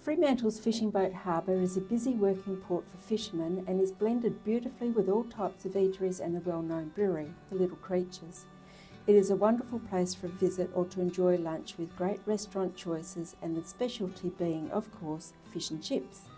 Fremantle's fishing boat harbour is a busy working port for fishermen and is blended beautifully with all types of eateries and the well-known brewery, the Little Creatures. It is a wonderful place for a visit or to enjoy lunch with great restaurant choices and the specialty being, of course, fish and chips.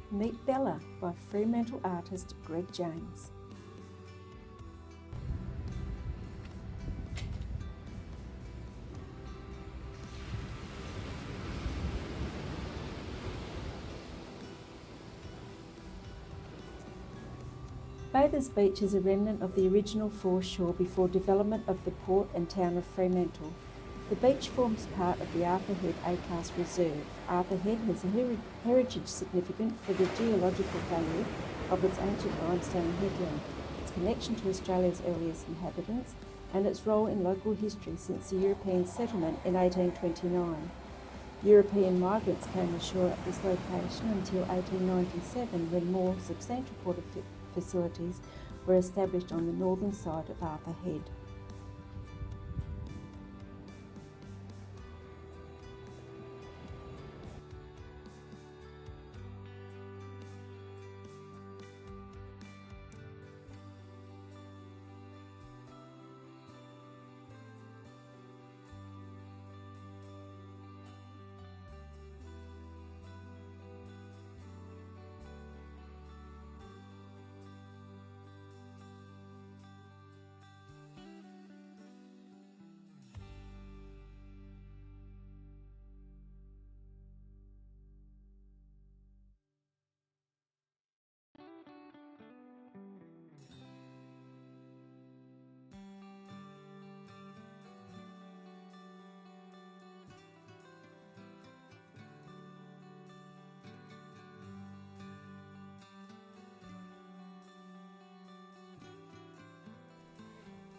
Meet Bella by Fremantle artist Greg James. Bathers Beach is a remnant of the original foreshore before development of the port and town of Fremantle. The beach forms part of the Arthur Head A-Class Reserve. Arthur Head has a heritage significant for the geological value of its ancient limestone headland, its connection to Australia's earliest inhabitants, and its role in local history since the European settlement in 1829. European migrants came ashore at this location until 1897, when more substantial port facilities were established on the northern side of Arthur Head.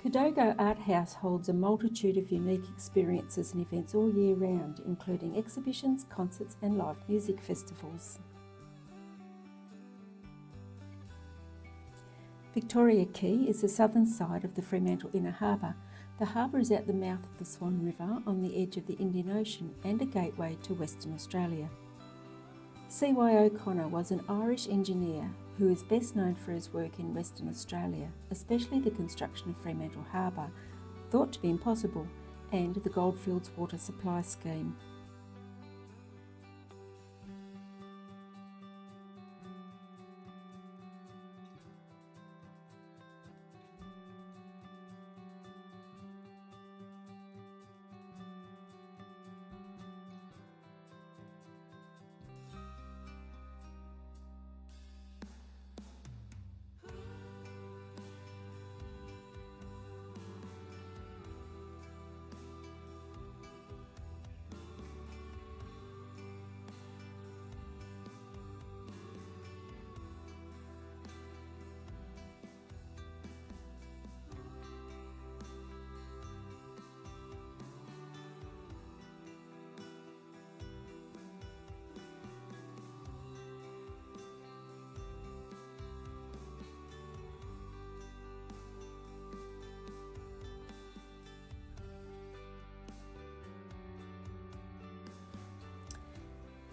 Codogo Art House holds a multitude of unique experiences and events all year round, including exhibitions, concerts and live music festivals. Victoria Quay is the southern side of the Fremantle Inner Harbour. The harbour is at the mouth of the Swan River on the edge of the Indian Ocean and a gateway to Western Australia. C.Y. O'Connor was an Irish engineer who is best known for his work in Western Australia, especially the construction of Fremantle Harbour, thought to be impossible, and the Goldfields Water Supply Scheme.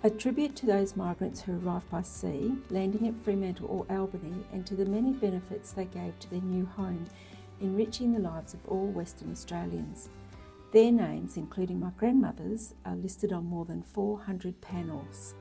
A tribute to those migrants who arrived by sea, landing at Fremantle or Albany, and to the many benefits they gave to their new home, enriching the lives of all Western Australians. Their names, including my grandmother's, are listed on more than 400 panels.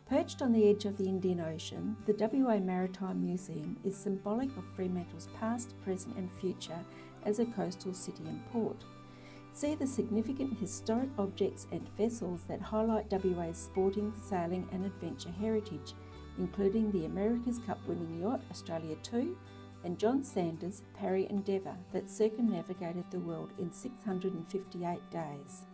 Perched on the edge of the Indian Ocean, the WA Maritime Museum is symbolic of Fremantle's past, present and future as a coastal city and port. See the significant historic objects and vessels that highlight WA's sporting, sailing and adventure heritage, including the America's Cup winning yacht Australia 2 and John Sanders' Parry Endeavour that circumnavigated the world in 658 days.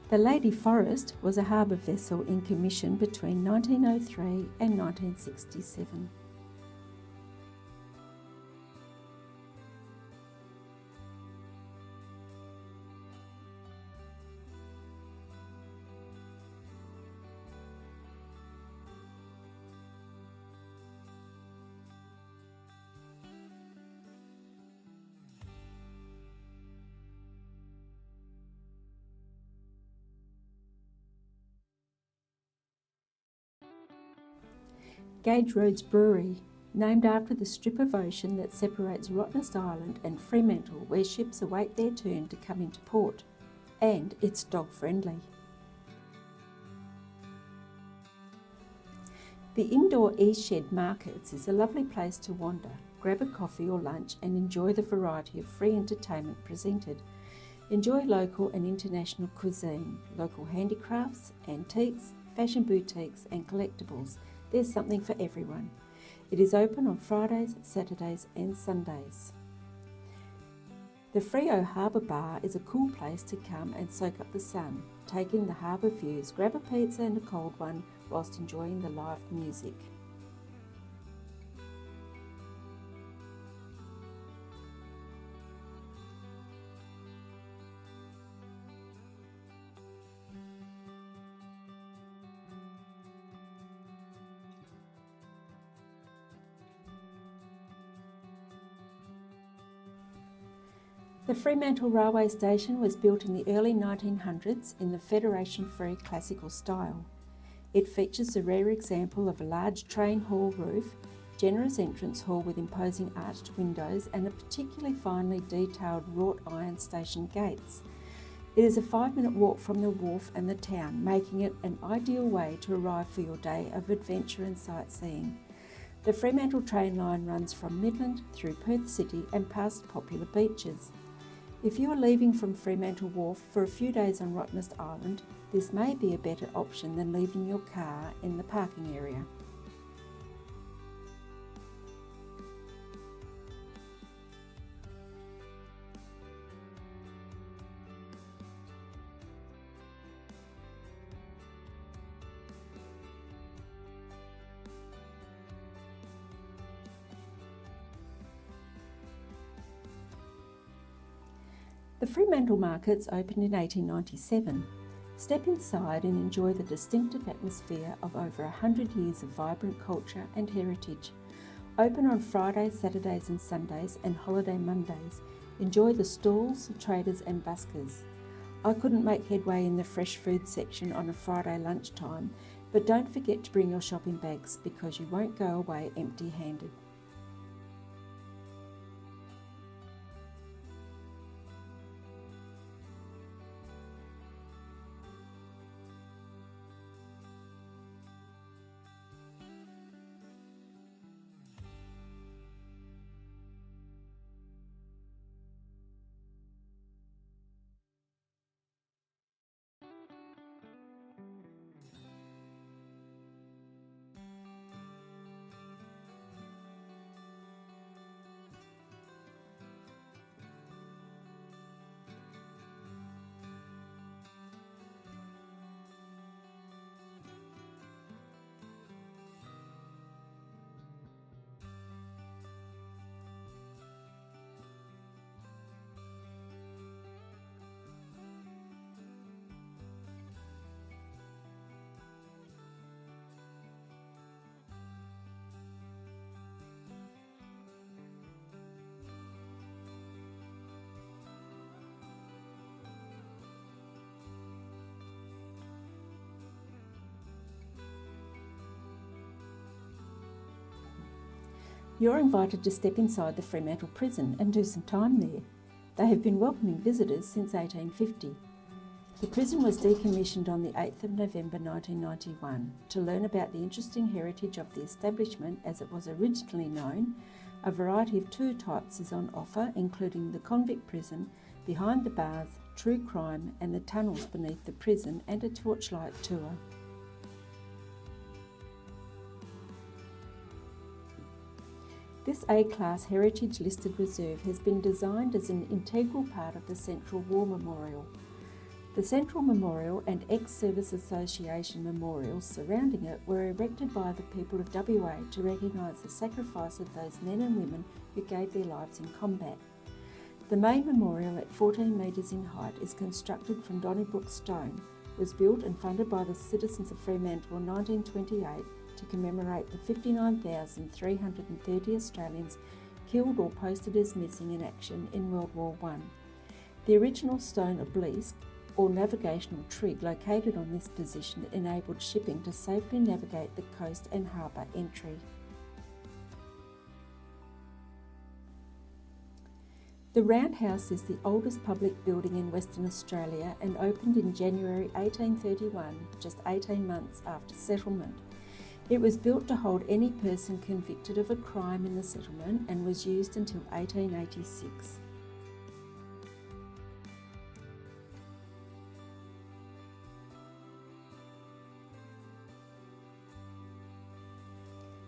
The Lady Forest was a harbour vessel in commission between 1903 and 1967. Gage Road's Brewery, named after the strip of ocean that separates Rottnest Island and Fremantle, where ships await their turn to come into port. And it's dog friendly. The indoor Eastshed Markets is a lovely place to wander, grab a coffee or lunch and enjoy the variety of free entertainment presented. Enjoy local and international cuisine, local handicrafts, antiques, fashion boutiques and collectibles. There's something for everyone. It is open on Fridays, Saturdays and Sundays. The Freo Harbour Bar is a cool place to come and soak up the sun, take in the harbour views, grab a pizza and a cold one whilst enjoying the live music. The Fremantle Railway Station was built in the early 1900s in the Federation-free classical style. It features a rare example of a large train hall roof, generous entrance hall with imposing arched windows and a particularly finely detailed wrought iron station gates. It is a 5-minute walk from the wharf and the town, making it an ideal way to arrive for your day of adventure and sightseeing. The Fremantle train line runs from Midland through Perth City and past popular beaches. If you are leaving from Fremantle Wharf for a few days on Rottnest Island, this may be a better option than leaving your car in the parking area. The Fremantle markets opened in 1897. Step inside and enjoy the distinctive atmosphere of over 100 years of vibrant culture and heritage. Open on Fridays, Saturdays and Sundays and holiday Mondays. Enjoy the stalls, traders and buskers. I couldn't make headway in the fresh food section on a Friday lunchtime, but don't forget to bring your shopping bags because you won't go away empty-handed. You're invited to step inside the Fremantle prison and do some time there. They have been welcoming visitors since 1850. The prison was decommissioned on the 8th of November 1991. To learn about the interesting heritage of the establishment as it was originally known, a variety of tour types is on offer, including the convict prison, behind the bars, true crime and the tunnels beneath the prison, and a torchlight tour. This A-class heritage listed reserve has been designed as an integral part of the Central War Memorial. The Central Memorial and Ex-Service Association memorials surrounding it were erected by the people of WA to recognise the sacrifice of those men and women who gave their lives in combat. The main memorial at 14 metres in height is constructed from Donnybrook stone, was built and funded by the citizens of Fremantle in 1928 to commemorate the 59,330 Australians killed or posted as missing in action in World War I. The original stone obelisk, or navigational trig located on this position, enabled shipping to safely navigate the coast and harbour entry. The Roundhouse is the oldest public building in Western Australia and opened in January 1831, just 18 months after settlement. It was built to hold any person convicted of a crime in the settlement and was used until 1886.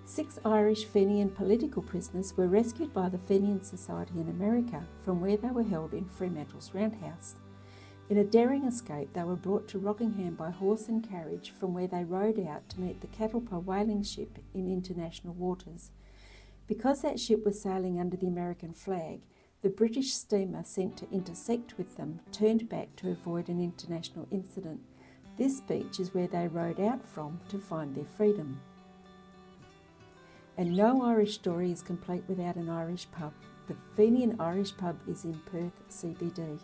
Six Irish Fenian political prisoners were rescued by the Fenian Society in America from where they were held in Fremantle's Roundhouse. In a daring escape, they were brought to Rockingham by horse and carriage, from where they rowed out to meet the Catalpa whaling ship in international waters. Because that ship was sailing under the American flag, the British steamer sent to intersect with them turned back to avoid an international incident. This beach is where they rowed out from to find their freedom. And no Irish story is complete without an Irish pub. The Fenian Irish pub is in Perth CBD.